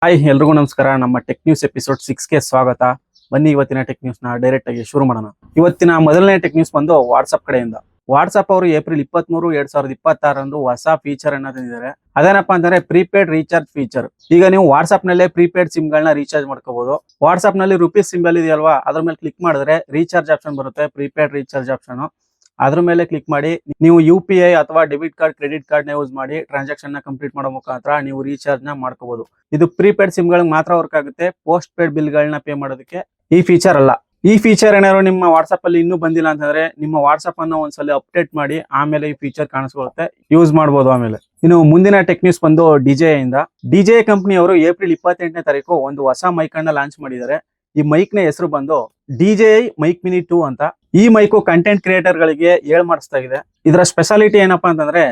Hi ಎಲ್ರಿಗೂ ನಮಸ್ಕಾರ. ನಮ್ಮ ಟೆಕ್ ನ್ಯೂಸ್ ಎಪಿಸೋಡ್ 6ಗೆ ಸ್ವಾಗತ. ಬನ್ನಿ ಇವತ್ತಿನ ಟೆಕ್ ನ್ಯೂಸ್ ನ ಡೈರೆಕ್ಟ್ ಆಗಿ ಶುರು ಮಾಡೋಣ. ಇವತ್ತಿನ ಮೊದಲನೇ ಟೆಕ್ ನ್ಯೂಸ್ ಬಂದು ವಾಟ್ಸ್ಆಪ್ ಕಡೆಯಿಂದ. ವಾಟ್ಸ್ಆಪ್ ಅವರು ಏಪ್ರಿಲ್ 23, 2026 ಹೊಸ ಫೀಚರ್ ಅನ್ನ ತಂದಿದ್ದಾರೆ. ಅದೇನಪ್ಪಾ ಅಂತಂದ್ರೆ ಪ್ರೀಪೇಡ್ ರೀಚಾರ್ಜ್ ಫೀಚರ್. ಈಗ ನೀವು ವಾಟ್ಸ್ಆಪ್ ನಲ್ಲೇ ಪ್ರೀಪೇಡ್ ಸಿಮ್ ಗಳನ್ನ ರೀಚಾರ್ಜ್ ಮಾಡ್ಕೋಬಹುದು. ವಾಟ್ಸ್ಆಪ್ ನಲ್ಲಿ ರುಪೀಸ್ ಸಿಂಬಲ್ ಇದೆಯಲ್ವಾ, ಅದ್ರ ಮೇಲೆ ಕ್ಲಿಕ್ ಮಾಡಿದ್ರೆ ರೀಚಾರ್ಜ್ ಆಪ್ಷನ್ ಬರುತ್ತೆ, ಪ್ರೀಪೇಡ್ ರೀಚಾರ್ಜ್ ಆಪ್ಷನ್. ಅದ್ರ ಮೇಲೆ ಕ್ಲಿಕ್ ಮಾಡಿ ನೀವು UPI ಅಥವಾ ಡೆಬಿಟ್ ಕಾರ್ಡ್, ಕ್ರೆಡಿಟ್ ಕಾರ್ಡ್ ನ ಯೂಸ್ ಮಾಡಿ ಟ್ರಾನ್ಸಾಕ್ಷನ್ ನ ಕಂಪ್ಲೀಟ್ ಮಾಡೋ ಮುಖಾಂತರ ನೀವು ರೀಚಾರ್ಜ್ ನ ಮಾಡ್ಕೋಬಹುದು. ಇದು ಪ್ರೀಪೇಡ್ ಸಿಮ್ ಗಳಿಗೆ ಮಾತ್ರ ವರ್ಕ್ ಆಗುತ್ತೆ. ಪೋಸ್ಟ್ ಪೇಡ್ ಬಿಲ್ ಗಳನ್ನ ಪೇ ಮಾಡೋದಕ್ಕೆ ಈ ಫೀಚರ್ ಅಲ್ಲ. ಈ ಫೀಚರ್ ಏನಾದ್ರು ನಿಮ್ಮ ವಾಟ್ಸ್ಆಪ್ ಅಲ್ಲಿ ಇನ್ನೂ ಬಂದಿಲ್ಲ ಅಂತಂದ್ರೆ ನಿಮ್ಮ ವಾಟ್ಸ್ಆಪ್ ಅನ್ನ ಒಂದ್ಸಲ ಅಪ್ಡೇಟ್ ಮಾಡಿ ಆಮೇಲೆ ಈ ಫೀಚರ್ ಕಾಣಿಸ್ಕೊಳ್ಳುತ್ತೆ, ಯೂಸ್ ಮಾಡಬಹುದು. ಆಮೇಲೆ ಇನ್ನು ಮುಂದಿನ ಟೆಕ್ ನ್ಯೂಸ್ ಬಂದು DJI ಇಂದ. DJI ಕಂಪನಿ ಅವರು ಏಪ್ರಿಲ್ 28ನೇ ತಾರೀಕು ಒಂದು ಹೊಸ ಮೈಕ್ ಅನ್ನ ಲಾಂಚ್ ಮಾಡಿದ್ದಾರೆ. ಈ ಮೈಕ್ ನ ಹೆಸರು ಬಂದು DJI ಮೈಕ್ ಮಿನಿ 2 ಅಂತ. ಈ ಮೈಕು ಕಂಟೆಂಟ್ ಕ್ರಿಯೇಟರ್ ಗಳಿಗೆ ಹೇಳ್ ಮಾಡಿಸ್ತಾ ಇದೆ. ಇದರ ಸ್ಪೆಷಾಲಿಟಿ ಏನಪ್ಪಾ ಅಂತಂದ್ರೆ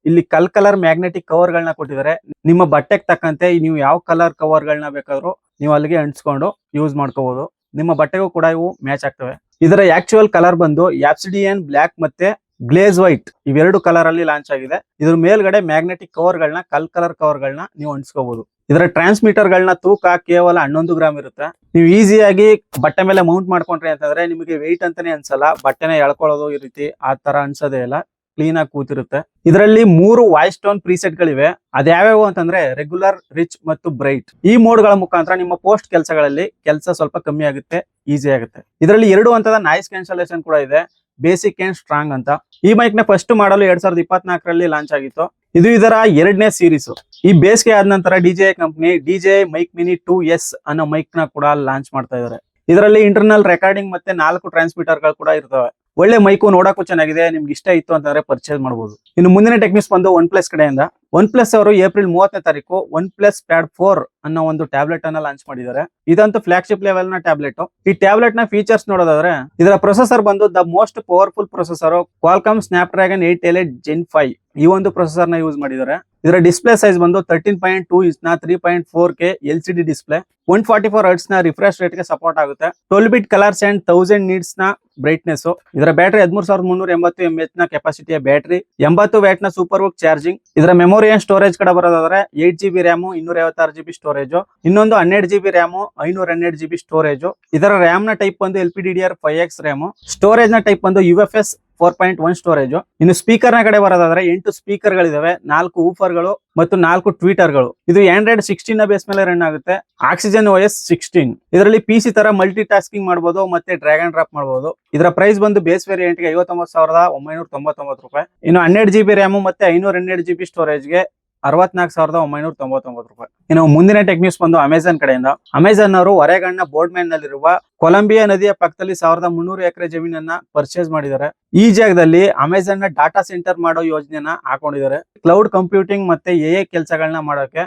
ಇಲ್ಲಿ ಕಲರ್ ಮ್ಯಾಗ್ನೆಟಿಕ್ ಕವರ್ ಗಳನ್ನ ಕೊಟ್ಟಿದ್ದಾರೆ. ನಿಮ್ಮ ಬಟ್ಟೆಗೆ ತಕ್ಕಂತೆ ನೀವು ಯಾವ ಕಲರ್ ಕವರ್ ಗಳನ್ನ ಬೇಕಾದ್ರೂ ನೀವು ಅಲ್ಲಿಗೆ ಅಂಟಿಸ್ಕೊಂಡು ಯೂಸ್ ಮಾಡ್ಕೋಬಹುದು. ನಿಮ್ಮ ಬಟ್ಟೆಗೂ ಕೂಡ ಇವು ಮ್ಯಾಚ್ ಆಗ್ತವೆ. ಇದರ ಆಕ್ಚುಯಲ್ ಕಲರ್ ಬಂದು ಆಬ್ಸಿಡಿಯನ್ ಬ್ಲಾಕ್ ಮತ್ತೆ ಗ್ಲೇಸ್ ವೈಟ್, ಇವೆರಡು ಕಲರ್ ಅಲ್ಲಿ ಲಾಂಚ್ ಆಗಿದೆ. ಇದ್ರ ಮೇಲ್ಗಡೆ ಮ್ಯಾಗ್ನೆಟಿಕ್ ಕವರ್ ಗಳನ್ನ ಕಲರ್ ಕವರ್ ಗಳನ್ನ ನೀವು ಅಂಟಿಸ್ಕೋಬಹುದು. ಇದರ ಟ್ರಾನ್ಸ್ಮಿಟರ್ ಗಳನ್ನ ತೂಕ ಕೇವಲ 11 ಗ್ರಾಮ್ ಇರುತ್ತೆ. ನೀವು ಈಸಿಯಾಗಿ ಬಟ್ಟೆ ಮೇಲೆ ಮೌಂಟ್ ಮಾಡ್ಕೊಂಡ್ರಿ ಅಂತಂದ್ರೆ ನಿಮಗೆ ವೆಯ್ಟ್ ಅಂತಾನೆ ಅನ್ಸಲ್ಲ. ಬಟ್ಟೆನ ಎಳ್ಕೊಳ್ಳೋದು ಈ ರೀತಿ ಆ ತರ ಅನ್ಸೋದೇ ಇಲ್ಲ, ಕ್ಲೀನ್ ಆಗಿ ಕೂತಿರುತ್ತೆ. ಇದರಲ್ಲಿ 3 ವಾಯ್ಸ್ ಟೋನ್ ಪ್ರೀಸೆಟ್ ಗಳಿವೆ. ಅದ್ಯಾವ್ಯಾವು ಅಂತಂದ್ರೆ ರೆಗ್ಯುಲರ್, ರಿಚ್ ಮತ್ತು ಬ್ರೈಟ್. ಈ ಮೋಡ್ ಗಳ ಮುಖಾಂತರ ನಿಮ್ಮ ಪೋಸ್ಟ್ ಕೆಲಸಗಳಲ್ಲಿ ಕೆಲಸ ಸ್ವಲ್ಪ ಕಮ್ಮಿ ಆಗುತ್ತೆ, ಈಸಿ ಆಗುತ್ತೆ. ಇದರಲ್ಲಿ 2 ಹಂತದ ನಾಯ್ಸ್ ಕ್ಯಾನ್ಸಲೇಷನ್ ಕೂಡ ಇದೆ, ಬೇಸಿಕ್ ಅಂಡ್ ಸ್ಟ್ರಾಂಗ್ ಅಂತ. ಈ ಮೈಕ್ ನ ಫಸ್ಟ್ ಮಾಡಲು 2024ರಲ್ಲಿ ಲಾಂಚ್ ಆಗಿತ್ತು. ಇದು ಇದರ 2ನೇ ಸೀರೀಸ್. ಈ ಬೇಸಿಗೆ ಆದ ನಂತರ DJI company DJI Mic Mini 2S ಅನ್ನೋ ಮೈಕ್ ನ ಕೂಡ ಲಾಂಚ್ ಮಾಡ್ತಾ ಇದ್ದಾರೆ. ಇದರಲ್ಲಿ ಇಂಟರ್ನಲ್ ರೆಕಾರ್ಡಿಂಗ್ ಮತ್ತೆ 4 ಟ್ರಾನ್ಸ್ಮಿಟರ್ ಗಳು ಕೂಡ ಇರ್ತವೆ. ಒಳ್ಳೆ ಮೈಕು, ನೋಡಕ್ಕೂ ಚೆನ್ನಾಗಿದೆ. ನಿಮ್ಗೆ ಇಷ್ಟ ಇತ್ತು ಅಂತಂದ್ರೆ ಪರ್ಚೇಸ್ ಮಾಡಬಹುದು. ಇನ್ನು ಮುಂದಿನ ಟೆಕ್ನಿಕ್ಸ್ ಬಂದು OnePlus ಕಡೆಯಿಂದ. OnePlus ಅವರು ಏಪ್ರಿಲ್ 30ನೇ ತಾರೀಕು OnePlus Pad 4 ಅನ್ನೋ ಒಂದು ಟ್ಯಾಬ್ಲೆಟ್ ಅನ್ನ ಲಾಂಚ್ ಮಾಡಿದ್ದಾರೆ. ಇದಂತೂ ಫ್ಲಾಗ್ಶಿಪ್ ಲೆವೆಲ್ ನ ಟ್ಯಾಬ್ಲೆಟ್. ಈ ಟ್ಯಾಬ್ಲೆಟ್ ನ ಫೀಚರ್ಸ್ ನೋಡೋದಾದ್ರೆ ಇದರ ಪ್ರೊಸೆಸರ್ ಬಂದು the most powerful processor Qualcomm Snapdragon 8 Elite Gen 5 ಈ ಒಂದು ಪ್ರೊಸೆಸರ್ ನ ಯೂಸ್ ಮಾಡಿದ್ದಾರೆ. ಇದರ ಡಿಸ್ಪ್ಲೇ ಸೈಜ್ ಬಂದು 13.2 ಇಂಚ್ ನ 3.4K LCD ಡಿಸ್ಪ್ಲೇ. 144 ಹರ್ಟ್ಸ್ ನ ರಿಫ್ರೆಶ್ ರೇಟ್ ಗೆ ಸಪೋರ್ಟ್ ಆಗುತ್ತೆ. 12 ಬಿಟ್ ಕಲರ್ಸ್ ಅಂಡ್ 1000 ನೀಟ್ಸ್ ನ ಬ್ರೈಟ್ನೆಸ್. ಇದರ ಬ್ಯಾಟರಿ 13380 mAh ನ ಕೆಪಾಸಿಟಿಯ ಬ್ಯಾಟರಿ, 80 ವ್ಯಾಟ್ ನ ಸೂಪರ್ ವರ್ಕ್ ಚಾರ್ಜಿಂಗ್. ಇದರ ಮೆಮೊರಿ ಅಂಡ್ ಸ್ಟೋರೇಜ್ ಕಡೆ ಬರೋದಾದ್ರೆ 8GB ರ್ಯಾಮ್, 256GB ಸ್ಟೋರೇಜ್, ಇನ್ನೊಂದು 12GB ರ್ಯಾಮ್, 512GB ಸ್ಟೋರೇಜ್. ಇದರ ರ್ಯಾಮ್ ನ ಟೈಪ್ ಬಂದು LPDDR5X ರ್ಯಾಮ್. ಸ್ಟೋರೇಜ್ ನ ಟೈಪ್ ಬಂದು UFS 4.1 ಸ್ಟೋರೇಜ್. ಇನ್ನು ಸ್ಪೀಕರ್ ನ ಕಡೆ ಬರೋದಾದ್ರೆ 8 ಸ್ಪೀಕರ್ ಗಳಿದಾವೆ, 4 ಊಫರ್ ಗಳು ಮತ್ತು 4 ಟ್ವೀಟರ್ ಗಳು. ಇದು Android 16 ನ ಬೇಸ್ ಮೇಲೆ ರನ್ ಆಗುತ್ತೆ. Oxygen OS 16. ಇದರಲ್ಲಿ PC ತರ ಮಲ್ಟಿ ಟಾಸ್ಕಿಂಗ್ ಮಾಡಬಹುದು ಮತ್ತೆ ಡ್ರ್ಯಾಗ್ ಅಂಡ್ ಡ್ರಾಪ್ ಮಾಡಬಹುದು. ಇದರ ಪ್ರೈಸ್ ಬಂದು ಬೇಸ್ ವೇರಿಯಂಟ್ ಗೆ 59,999 ರೂಪಾಯಿ. ಇನ್ನು 12GB ರ್ಯಾಮ್ ಮತ್ತೆ 512GB ಸ್ಟೋರೇಜ್ ಗೆ 64,999 ರೂಪಾಯಿ. ಇನ್ನು ಮುಂದಿನ ಟೆಕ್ ನ್ಯೂಸ್ ಬಂದು ಅಮೆಜಾನ್ ಕಡೆಯಿಂದ. ಅಮೆಜಾನ್ ಅವರು ಒರೆಗಾನ್ನ ಬೋರ್ಡ್ಮ್ಯಾನ್ ನಲ್ಲಿರುವ ಕೊಲಂಬಿಯಾ ನದಿಯ ಪಕ್ಕದಲ್ಲಿ 1300 ಎಕರೆ ಜಮೀನನ್ನ ಪರ್ಚೇಸ್ ಮಾಡಿದ್ದಾರೆ. ಈ ಜಾಗದಲ್ಲಿ ಅಮೆಜಾನ್ ನ ಡಾಟಾ ಸೆಂಟರ್ ಮಾಡೋ ಯೋಜನೆಯನ್ನ ಹಾಕೊಂಡಿದ್ದಾರೆ. ಕ್ಲೌಡ್ ಕಂಪ್ಯೂಟಿಂಗ್ ಮತ್ತೆ AI ಕೆಲಸಗಳನ್ನ ಮಾಡೋಕೆ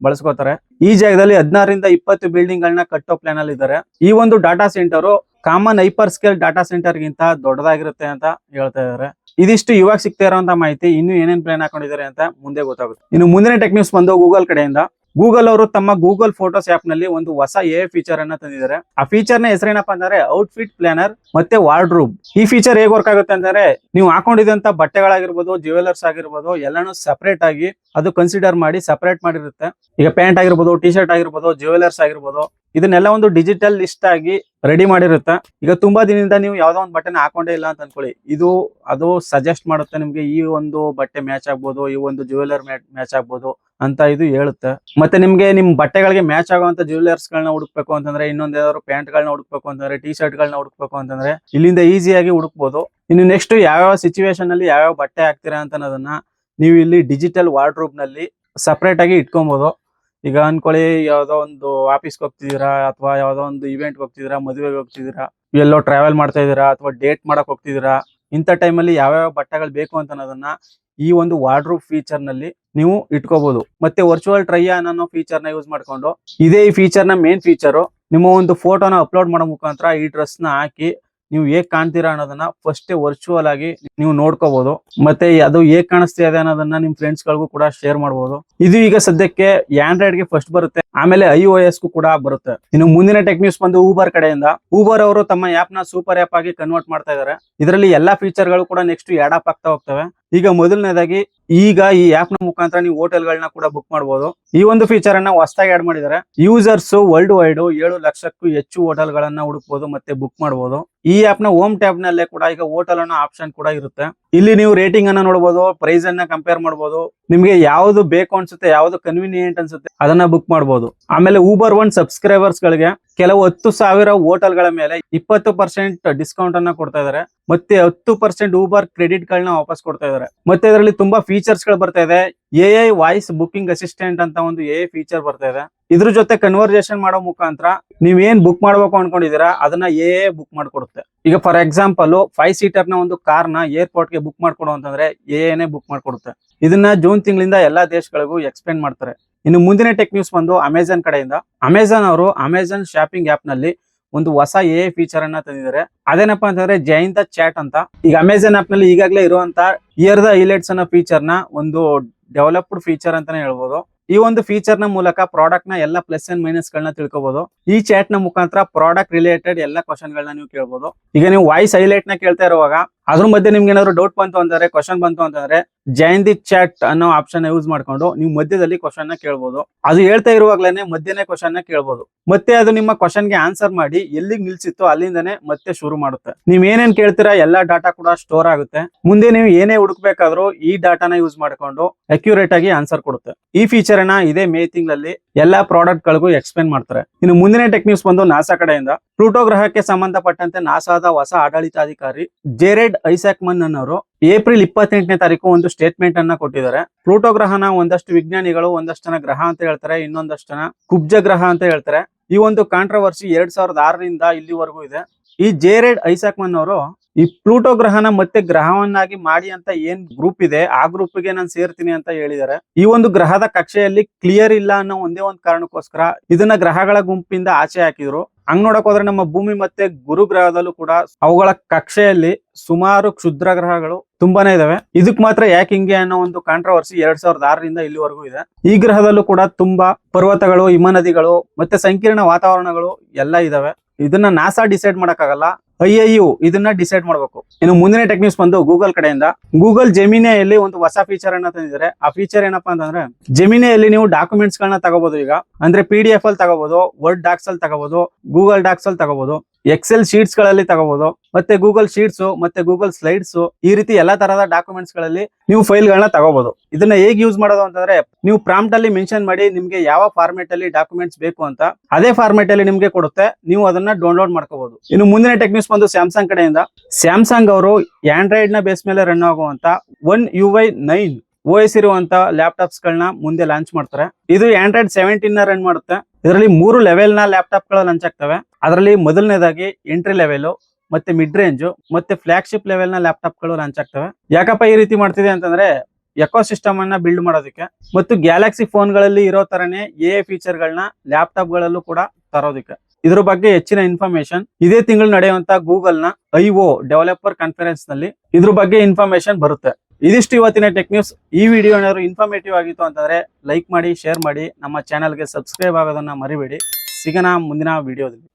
ಬಳಸ್ಕೋತಾರೆ. ಈ ಜಾಗದಲ್ಲಿ 16 ರಿಂದ 20 ಬಿಲ್ಡಿಂಗ್ ಗಳನ್ನ ಕಟ್ಟೋ ಪ್ಲಾನ್ ಅಲ್ಲಿ ಇದ್ದಾರೆ. ಈ ಒಂದು data centre common hyperscale data centre ಗಿಂತ ದೊಡ್ಡದಾಗಿರುತ್ತೆ ಅಂತ ಹೇಳ್ತಾ ಇದ್ದಾರೆ. ಇದಿಷ್ಟು ಇವಾಗ ಸಿಗ್ತಾ ಇರುವಂತ ಮಾಹಿತಿ. ಇನ್ನು ಏನೇನ್ ಪ್ಲಾನ್ ಹಾಕೊಂಡಿದ್ದಾರೆ ಅಂತ ಮುಂದೆ ಗೊತ್ತಾಗುತ್ತೆ. ಇನ್ನು ಮುಂದಿನ ಟೆಕ್ ನ್ಯೂಸ್ ಬಂದು ಗೂಗಲ್ ಕಡೆಯಿಂದ. ಗೂಗಲ್ ಅವರು ತಮ್ಮ ಗೂಗಲ್ ಫೋಟೋಸ್ ಆಪ್ ನಲ್ಲಿ ಒಂದು ಹೊಸ AI ಫೀಚರ್ ಅನ್ನ ತಂದಿದ್ದಾರೆ. ಆ ಫೀಚರ್ ನ ಹೆಸರೇನಪ್ಪ ಅಂದ್ರೆ ಔಟ್ಫಿಟ್ ಪ್ಲಾನರ್ ಮತ್ತೆ ವಾರ್ಡ್ರೂಬ್. ಈ ಫೀಚರ್ ಹೇಗೆ ವರ್ಕ್ ಆಗುತ್ತೆ ಅಂತಂದ್ರೆ ನೀವು ಹಾಕೊಂಡಿದಂತ ಬಟ್ಟೆಗಳಾಗಿರ್ಬೋದು, ಜ್ಯುವೆಲರ್ಸ್ ಆಗಿರ್ಬೋದು ಎಲ್ಲಾನು ಸಪರೇಟ್ ಆಗಿ ಅದು ಕನ್ಸಿಡರ್ ಮಾಡಿ ಸಪರೇಟ್ ಮಾಡಿರುತ್ತೆ. ಈಗ ಪ್ಯಾಂಟ್ ಆಗಿರ್ಬೋದು, ಟಿ ಶರ್ಟ್ ಆಗಿರ್ಬೋದು, ಜ್ಯುವೆಲರ್ಸ್ ಆಗಿರ್ಬೋದು, ಇದನ್ನೆಲ್ಲ ಒಂದು ಡಿಜಿಟಲ್ ಲಿಸ್ಟ್ ಆಗಿ ರೆಡಿ ಮಾಡಿರುತ್ತೆ. ಈಗ ತುಂಬಾ ದಿನದಿಂದ ನೀವು ಯಾವ್ದೋ ಒಂದು ಬಟ್ಟೆನ ಹಾಕೊಂಡೇ ಇಲ್ಲ ಅಂತ ಅನ್ಕೊಳ್ಳಿ, ಅದು ಸಜೆಸ್ಟ್ ಮಾಡುತ್ತೆ ನಿಮ್ಗೆ ಈ ಒಂದು ಬಟ್ಟೆ ಮ್ಯಾಚ್ ಆಗ್ಬೋದು, ಈ ಒಂದು ಜ್ಯುವೆಲರ್ ಮ್ಯಾಚ್ ಆಗ್ಬೋದು ಅಂತ ಇದು ಹೇಳುತ್ತೆ. ಮತ್ತೆ ನಿಮ್ಗೆ ನಿಮ್ ಬಟ್ಟೆಗಳಿಗೆ ಮ್ಯಾಚ್ ಆಗುವಂತ ಜ್ಯುವೆಲರ್ಸ್ ಗಳನ್ನ ಹುಡುಕ್ಬೇಕು ಅಂತಂದ್ರೆ, ಇನ್ನೊಂದ್ ಯಾವ್ದಾದ್ರು ಪ್ಯಾಂಟ್ ಗಳನ್ನ ಹುಡುಕ್ಬೇಕು ಅಂತಂದ್ರೆ, ಟಿ ಶರ್ಟ್ ಗಳನ್ನ ಹುಡುಕ್ಬೇಕು ಅಂತಂದ್ರೆ ಇಲ್ಲಿಂದ ಈಸಿಯಾಗಿ ಹುಡುಕ್ಬೋದು. ಇನ್ನು ನೆಕ್ಸ್ಟ್ ಯಾವ್ಯಾವ ಸಿಚುವೇಶನ್ ಅಲ್ಲಿ ಯಾವ್ಯಾವ ಬಟ್ಟೆ ಹಾಕ್ತೀರಾ ಅಂತ ಅನ್ನೋದನ್ನ ನೀವು ಇಲ್ಲಿ ಡಿಜಿಟಲ್ ವಾರ್ಡ್ರೋಬ್ ನಲ್ಲಿ ಸಪರೇಟ್ ಆಗಿ ಇಟ್ಕೊಬಹುದು. ಈಗ ಅನ್ಕೊಳ್ಳಿ, ಯಾವ್ದೋ ಒಂದು ಆಫೀಸ್ಗೆ ಹೋಗ್ತಿದ್ದೀರಾ ಅಥವಾ ಯಾವ್ದೋ ಒಂದು ಇವೆಂಟ್ ಹೋಗ್ತಿದ್ದೀರಾ, ಮದುವೆಗೆ ಹೋಗ್ತಿದ್ದೀರಾ, ಎಲ್ಲೋ ಟ್ರಾವೆಲ್ ಮಾಡ್ತಾ ಇದೀರಾ ಅಥವಾ ಡೇಟ್ ಮಾಡಕ್ ಹೋಗ್ತಿದ್ದೀರಾ, ಇಂಥ ಟೈಮಲ್ಲಿ ಯಾವ್ಯಾವ ಬಟ್ಟೆಗಳು ಬೇಕು ಅಂತ ಅನ್ನೋದನ್ನ ಈ ಒಂದು ವಾರ್ಡ್ರೋಬ್ ಫೀಚರ್ ನಲ್ಲಿ ನೀವು ಇಟ್ಕೋಬಹುದು. ಮತ್ತೆ ವರ್ಚುವಲ್ ಟ್ರೈ ಆನ್ ಅನ್ನೋ ಫೀಚರ್ ನ ಯೂಸ್ ಮಾಡ್ಕೊಂಡು, ಇದೇ ಈ ಫೀಚರ್ ನ ಮೇನ್ ಫೀಚರ್, ನಿಮ್ಮ ಒಂದು ಫೋಟೋನ ಅಪ್ಲೋಡ್ ಮಾಡೋ ಮುಖಾಂತರ ಈ ಡ್ರೆಸ್ ನ ಹಾಕಿ ನೀವು ಹೇಗ್ ಕಾಣ್ತೀರಾ ಅನ್ನೋದನ್ನ ಫಸ್ಟ್ ವರ್ಚುವಲ್ ಆಗಿ ನೀವು ನೋಡ್ಕೋಬಹುದು. ಮತ್ತೆ ಅದು ಹೇಗ್ ಕಾಣಿಸ್ತಾ ಇದೆ ಅನ್ನೋದನ್ನ ನಿಮ್ ಫ್ರೆಂಡ್ಸ್ ಗಳಿಗೂ ಕೂಡ ಶೇರ್ ಮಾಡಬಹುದು. ಇದು ಈಗ ಸದ್ಯಕ್ಕೆ ಆಂಡ್ರಾಯ್ಡ್ ಗೆ ಫಸ್ಟ್ ಬರುತ್ತೆ. ಆಮೇಲೆ iOS ಕೂಡ ಬರುತ್ತೆ. ಇನ್ನು ಮುಂದಿನ ಟೆಕ್ ನ್ಯೂಸ್ ಬಂದು ಊಬರ್ ಕಡೆಯಿಂದ. ಊಬರ್ ಅವರು ತಮ್ಮ ಆಪ್ ನ ಸೂಪರ್ ಆಪ್ ಆಗಿ ಕನ್ವರ್ಟ್ ಮಾಡ್ತಾ ಇದ್ದಾರೆ. ಇದರಲ್ಲಿ ಎಲ್ಲಾ ಫೀಚರ್ ಗಳು ಕೂಡ ನೆಕ್ಸ್ಟ್ ಆಡ್ ಅಪ್ ಆಗ್ತಾ ಹೋಗ್ತವೆ. ಈಗ ಮೊದಲನೇದಾಗಿ ಈಗ ಈ ಆಪ್ ನ ಮುಖಾಂತರ ನೀವು ಹೋಟೆಲ್ ಗಳನ್ನ ಕೂಡ ಬುಕ್ ಮಾಡಬಹುದು. ಈ ಒಂದು ಫೀಚರ್ ಅನ್ನ ಹೊಸದಾಗಿ ಆಡ್ ಮಾಡಿದ್ದಾರೆ. ಯೂಸರ್ಸ್ ವರ್ಲ್ಡ್ ವೈಡ್ 7 ಲಕ್ಷಕ್ಕೂ ಹೆಚ್ಚು ಹೋಟೆಲ್ ಗಳನ್ನ ಹುಡುಕಬಹುದು ಮತ್ತೆ ಬುಕ್ ಮಾಡಬಹುದು. ಈ ಆಪ್ ನ ಹೋಮ್ ಟ್ಯಾಬ್ ನಲ್ಲೇ ಕೂಡ ಈಗ ಹೋಟೆಲ್ ಅನ್ನೋ ಆಪ್ಷನ್ ಕೂಡ ಇರುತ್ತೆ. ಇಲ್ಲಿ ನೀವು ರೇಟಿಂಗ್ ಅನ್ನ ನೋಡಬಹುದು, ಪ್ರೈಸ್ ಅನ್ನ ಕಂಪೇರ್ ಮಾಡಬಹುದು, ನಿಮ್ಗೆ ಯಾವ್ದು ಬೇಕು ಅನ್ಸುತ್ತೆ, ಯಾವ್ದು ಕನ್ವಿನಿಯೆಂಟ್ ಅನ್ಸುತ್ತೆ ಅದನ್ನ ಬುಕ್ ಮಾಡಬಹುದು. ಆಮೇಲೆ ಊಬರ್ ಒನ್ ಸಬ್ಸ್ಕ್ರೈಬರ್ಸ್ ಗಳಿಗೆ ಕೆಲವು 10,000 ಹೋಟೆಲ್ ಗಳ ಮೇಲೆ 20% ಡಿಸ್ಕೌಂಟ್ ಅನ್ನ ಕೊಡ್ತಾ ಇದಾರೆ. ಮತ್ತೆ 10% ಊಬರ್ ಕ್ರೆಡಿಟ್ ಗಳನ್ನ ವಾಪಸ್ ಕೊಡ್ತಾ ಇದಾರೆ. ಮತ್ತೆ ಇದರಲ್ಲಿ ತುಂಬಾ ಫೀಚರ್ಸ್ ಗಳು ಬರ್ತಾ ಇದೆ. AI ವಾಯ್ಸ್ ಬುಕಿಂಗ್ ಅಸಿಸ್ಟೆಂಟ್ ಅಂತ ಒಂದು AI ಫೀಚರ್ ಬರ್ತಾ ಇದೆ. ಇದ್ರ ಜೊತೆ ಕನ್ವರ್ಸೇಷನ್ ಮಾಡೋ ಮುಖಾಂತರ ನೀವ್ ಏನ್ ಬುಕ್ ಮಾಡ್ಬೇಕು ಅನ್ಕೊಂಡಿದೀರಾ ಅದನ್ನ AI ಬುಕ್ ಮಾಡ್ಕೊಡುತ್ತೆ. ಈಗ ಫಾರ್ ಎಕ್ಸಾಂಪಲ್ 5 ಸೀಟರ್ ನ ಒಂದು ಕಾರ್ ನ ಏರ್ಪೋರ್ಟ್ ಗೆ ಬುಕ್ ಮಾಡ್ಕೊಡು ಅಂತಂದ್ರೆ AI ಬುಕ್ ಮಾಡ್ಕೊಡುತ್ತೆ. ಇದನ್ನ ಜೂನ್ ತಿಂಗಳಿಂದ ಎಲ್ಲಾ ದೇಶಗಳಿಗೂ ಎಕ್ಸ್ಪ್ಲೇನ್ ಮಾಡ್ತಾರೆ. ಇನ್ನು ಮುಂದಿನ ಟೆಕ್ ನ್ಯೂಸ್ ಬಂದು ಅಮೆಜಾನ್ ಕಡೆಯಿಂದ. ಅಮೆಜಾನ್ ಅವರು ಅಮೆಜಾನ್ ಶಾಪಿಂಗ್ ಆಪ್ ನಲ್ಲಿ ಒಂದು ಹೊಸ AI ಫೀಚರ್ ಅನ್ನ ತಂದಿದ್ದಾರೆ. ಅದೇನಪ್ಪಾ ಅಂತಂದ್ರೆ ಜೈನ್ ದ ಚಾಟ್ ಅಂತ. ಈಗ ಅಮೆಜಾನ್ ಆಪ್ ನಲ್ಲಿ ಈಗಾಗಲೇ ಇರುವಂತ ಇಯರ್ ದ ಹೈಲೈಟ್ಸ್ ಅನ್ನೋ ಫೀಚರ್ ನ ಒಂದು ಡೆವಲಪ್ಡ್ ಫೀಚರ್ ಅಂತಾನೆ ಹೇಳ್ಬೋದು. ಈ ಒಂದು ಫೀಚರ್ ನ ಮೂಲಕ ಪ್ರಾಡಕ್ಟ್ ನ ಎಲ್ಲ ಪ್ಲಸ್ ಅಂಡ್ ಮೈನಸ್ ಗಳನ್ನ ತಿಳ್ಕೋಬಹುದು. ಈ ಚಾಟ್ ನ ಮುಖಾಂತರ ಪ್ರಾಡಕ್ಟ್ ರಿಲೇಟೆಡ್ ಎಲ್ಲ ಕ್ವಶನ್ ಗಳನ್ನ ನೀವು ಕೇಳಬಹುದು. ಈಗ ನೀವು ವಾಯ್ಸ್ ಹೈಲೈಟ್ ನ ಕೇಳ್ತಾ ಇರುವಾಗ ಅದ್ರ ಮಧ್ಯೆ ನಿಮ್ಗೆ ಏನಾದ್ರು ಡೌಟ್ ಬಂತು ಅಂತಂದ್ರೆ, ಕ್ವಶನ್ ಬಂತು ಅಂತಂದ್ರೆ ಜೈನ್ ದಿ ಚಾಟ್ ಅನ್ನೋ ಆಪ್ಷನ್ ಯೂಸ್ ಮಾಡ್ಕೊಂಡು ನೀವು ಮಧ್ಯದಲ್ಲಿ ಕ್ವಶನ್ ನ ಕೇಳಬಹುದು. ಅದು ಹೇಳ್ತಾ ಇರುವಾಗ್ಲೇನೆ ಮಧ್ಯನೇ ಕ್ವಶನ್ ನ ಕೇಳಬಹುದು. ಮತ್ತೆ ಅದು ನಿಮ್ಮ ಕ್ವಶನ್ ಗೆ ಆನ್ಸರ್ ಮಾಡಿ ಎಲ್ಲಿಗೆ ನಿಲ್ಸಿತ್ತು ಅಲ್ಲಿಂದನೇ ಮತ್ತೆ ಶುರು ಮಾಡುತ್ತೆ. ನೀವ್ ಏನೇನ್ ಕೇಳ್ತೀರಾ ಎಲ್ಲಾ ಡಾಟಾ ಕೂಡ ಸ್ಟೋರ್ ಆಗುತ್ತೆ. ಮುಂದೆ ನೀವು ಏನೇ ಹುಡುಕ್ಬೇಕಾದ್ರೂ ಈ ಡಾಟಾನ ಯೂಸ್ ಮಾಡ್ಕೊಂಡು ಅಕ್ಯುರೇಟ್ ಆಗಿ ಆನ್ಸರ್ ಕೊಡುತ್ತೆ. ಈ ಫೀಚರ್ ಅನ್ನ ಇದೇ ಮೇ ತಿಂಗಳಲ್ಲಿ ಎಲ್ಲಾ ಪ್ರಾಡಕ್ಟ್ ಗಳಿಗೂ ಎಕ್ಸ್ಪ್ಲೇನ್ ಮಾಡ್ತಾರೆ. ಇನ್ನು ಮುಂದಿನ ಟೆಕ್ ನ್ಯೂಸ್ ಬಂದು ನಾಸಾ ಕಡೆಯಿಂದ. ಪ್ಲೂಟೋ ಗ್ರಹಕ್ಕೆ ಸಂಬಂಧಪಟ್ಟಂತೆ ನಾಸಾದ ಹೊಸ ಆಡಳಿತಾಧಿಕಾರಿ ಜೇರೆಡ್ ಐಸಾಕ್ಮನ್ ಅನ್ನೋರು ಏಪ್ರಿಲ್ 28ನೇ ತಾರೀಕು ಒಂದು ಸ್ಟೇಟ್ಮೆಂಟ್ ಅನ್ನ ಕೊಟ್ಟಿದ್ದಾರೆ. ಪ್ಲೂಟೋ ಗ್ರಹನ ಒಂದಷ್ಟು ವಿಜ್ಞಾನಿಗಳು ಒಂದಷ್ಟು ಜನ ಗ್ರಹ ಅಂತ ಹೇಳ್ತಾರೆ, ಇನ್ನೊಂದಷ್ಟು ಜನ ಕುಬ್ಜ ಗ್ರಹ ಅಂತ ಹೇಳ್ತಾರೆ. ಈ ಒಂದು ಕಾಂಟ್ರವರ್ಸಿ 2006ರಿಂದ ಇಲ್ಲಿವರೆಗೂ ಇದೆ. ಈ ಜೇರೆಡ್ ಐಸಾಕ್ಮನ್ ಅವರು ಈ ಪ್ಲೂಟೋ ಗ್ರಹನ ಮತ್ತೆ ಗ್ರಹವನ್ನಾಗಿ ಮಾಡಿ ಅಂತ ಏನ್ ಗ್ರೂಪ್ ಇದೆ ಆ ಗ್ರೂಪ್ ಗೆ ನಾನು ಸೇರ್ತೀನಿ ಅಂತ ಹೇಳಿದ್ದಾರೆ. ಈ ಒಂದು ಗ್ರಹದ ಕಕ್ಷೆಯಲ್ಲಿ ಕ್ಲಿಯರ್ ಇಲ್ಲ ಅನ್ನೋ ಒಂದೇ ಒಂದು ಕಾರಣಕ್ಕೋಸ್ಕರ ಇದನ್ನ ಗ್ರಹಗಳ ಗುಂಪಿಂದ ಆಚೆ ಹಾಕಿದ್ರು. ಹಂಗ್ ನೋಡಕ್ ಹೋದ್ರೆ ನಮ್ಮ ಭೂಮಿ ಮತ್ತೆ ಗುರು ಗ್ರಹದಲ್ಲೂ ಕೂಡ ಅವುಗಳ ಕಕ್ಷೆಯಲ್ಲಿ ಸುಮಾರು ಕ್ಷುದ್ರ ಗ್ರಹಗಳು ತುಂಬಾನೇ ಇದಾವೆ. ಇದಕ್ ಮಾತ್ರ ಯಾಕೆ ಹಿಂಗೆ ಅನ್ನೋ ಒಂದು ಕಾಂಟ್ರವರ್ಸಿ 2006ರಿಂದ ಇಲ್ಲಿವರೆಗೂ ಇದೆ. ಈ ಗ್ರಹದಲ್ಲೂ ಕೂಡ ತುಂಬಾ ಪರ್ವತಗಳು, ಹಿಮನದಿಗಳು ಮತ್ತೆ ಸಂಕೀರ್ಣ ವಾತಾವರಣಗಳು ಎಲ್ಲ ಇದಾವೆ. ಇದನ್ನ ನಾಸಾ ಡಿಸೈಡ್ ಮಾಡಕ್ಕಾಗಲ್ಲ, IIU ಇದನ್ನ ಡಿಸೈಡ್ ಮಾಡ್ಬೇಕು. ಇನ್ನು ಮುಂದಿನ ಟೆಕ್ ನ್ಯೂಸ್ ಬಂದು ಗೂಗಲ್ ಕಡೆಯಿಂದ. ಗೂಗಲ್ ಜೆಮಿನಿಯಲ್ಲಿ ಒಂದು ಹೊಸ ಫೀಚರ್ ಅನ್ನ ತಂದಿದ್ದಾರೆ. ಆ ಫೀಚರ್ ಏನಪ್ಪಾ ಅಂತಂದ್ರೆ ಜೆಮಿನಿಯಲ್ಲಿ ನೀವು ಡಾಕ್ಯುಮೆಂಟ್ಸ್ ಗಳನ್ನ ತಗೋಬಹುದು. ಈಗ ಅಂದ್ರೆ PDF ಅಲ್ಲಿ ತಗೋಬಹುದು, ವರ್ಡ್ ಡಾಕ್ಸ್ ಅಲ್ಲಿ ತಗೋಬಹುದು, ಗೂಗಲ್ ಡಾಕ್ಸ್ ಅಲ್ಲಿ ತಗೋಬಹುದು, ಎಕ್ಸೆಲ್ ಶೀಟ್ಸ್ ಗಳಲ್ಲಿ ತಗೋಬಹುದು, ಮತ್ತೆ ಗೂಗಲ್ ಶೀಟ್ಸ್ ಮತ್ತೆ ಗೂಗಲ್ ಸ್ಲೈಡ್ಸ್ ಈ ರೀತಿ ಎಲ್ಲಾ ತರಹದ ಡಾಕ್ಯುಮೆಂಟ್ಸ್ ಗಳಲ್ಲಿ ನೀವು ಫೈಲ್ ಗಳನ್ನ ತಗೋಬಹುದು. ಇದನ್ನ ಹೇಗೆ ಯೂಸ್ ಮಾಡೋದು ಅಂತಂದ್ರೆ ನೀವು ಪ್ರಾಂಪ್ಟ್ ಅಲ್ಲಿ ಮೆನ್ಷನ್ ಮಾಡಿ ನಿಮ್ಗೆ ಯಾವ ಫಾರ್ಮೆಟ್ ಅಲ್ಲಿ ಡಾಕ್ಯುಮೆಂಟ್ಸ್ ಬೇಕು ಅಂತ ಅದೇ ಫಾರ್ಮೆಟ್ ಅಲ್ಲಿ ನಿಮ್ಗೆ ಕೊಡುತ್ತೆ. ನೀವು ಅದನ್ನ ಡೌನ್ಲೋಡ್ ಮಾಡ್ಕೋಬಹುದು. ಇನ್ನು ಮುಂದಿನ ಟೆಕ್ ನ್ಯೂಸ್ ಬಂದು ಸ್ಯಾಮ್ಸಂಗ್ ಕಡೆಯಿಂದ. ಸ್ಯಾಮ್ಸಂಗ್ ಅವರು ಆಂಡ್ರಾಯ್ಡ್ ನ ಬೇಸ್ ಮೇಲೆ ರನ್ ಆಗುವಂತ One UI 9 OS ಇರುವಂತ ಲ್ಯಾಪ್ಟಾಪ್ಸ್ ಗಳನ್ನ ಮುಂದೆ ಲಾಂಚ್ ಮಾಡ್ತಾರೆ. ಇದು ಆಂಡ್ರಾಯ್ಡ್ 17 ನ ರನ್ ಮಾಡುತ್ತೆ. ಇದರಲ್ಲಿ 3 ಲೆವೆಲ್ ನ ಲ್ಯಾಪ್ಟಾಪ್ ಗಳು ಲಾಂಚ್ ಆಗ್ತವೆ. ಅದರಲ್ಲಿ ಮೊದಲನೇದಾಗಿ ಎಂಟ್ರಿ ಲೆವೆಲ್, ಮತ್ತೆ ಮಿಡ್ ರೇಂಜ್ ಮತ್ತೆ ಫ್ಲಾಗ್ಶಿಪ್ ಲೆವೆಲ್ ನ ಲ್ಯಾಪ್ಟಾಪ್ ಗಳು ಲಾಂಚ್ ಆಗ್ತವೆ. ಯಾಕಪ್ಪ ಈ ರೀತಿ ಮಾಡ್ತಿದೆ ಅಂತಂದ್ರೆ ಎಕೋ ಸಿಸ್ಟಮ್ ಅನ್ನ ಬಿಲ್ಡ್ ಮಾಡೋದಕ್ಕೆ ಮತ್ತು ಗ್ಯಾಲಕ್ಸಿ ಫೋನ್ ಗಳಲ್ಲಿ ಇರೋ ತರನೇ AI ಫೀಚರ್ ಗಳನ್ನ ಲ್ಯಾಪ್ಟಾಪ್ ಗಳಲ್ಲೂ ಕೂಡ ತರೋದಕ್ಕೆ. ಇದ್ರ ಬಗ್ಗೆ ಹೆಚ್ಚಿನ ಇನ್ಫಾರ್ಮೇಶನ್ ಇದೇ ತಿಂಗಳು ನಡೆಯುವಂತ ಗೂಗಲ್ ನ IO ಡೆವಲಪರ್ ಕಾನ್ಫರೆನ್ಸ್ ನಲ್ಲಿ ಇದ್ರ ಬಗ್ಗೆ ಇನ್ಫಾರ್ಮೇಶನ್ ಬರುತ್ತೆ. ಇದಿಷ್ಟು ಇವತ್ತಿನ ಟೆಕ್ ನ್ಯೂಸ್. ಈ ವಿಡಿಯೋ ಏನಾದ್ರು ಇನ್ಫಾರ್ಮೇಟಿವ್ ಆಗಿತ್ತು ಅಂತಂದ್ರೆ ಲೈಕ್ ಮಾಡಿ, ಶೇರ್ ಮಾಡಿ, ನಮ್ಮ ಚಾನೆಲ್ಗೆ ಸಬ್ಸ್ಕ್ರೈಬ್ ಆಗೋದನ್ನ ಮರಿಬೇಡಿ. ಸಿಗೋಣ ಮುಂದಿನ ವಿಡಿಯೋದಲ್ಲಿ.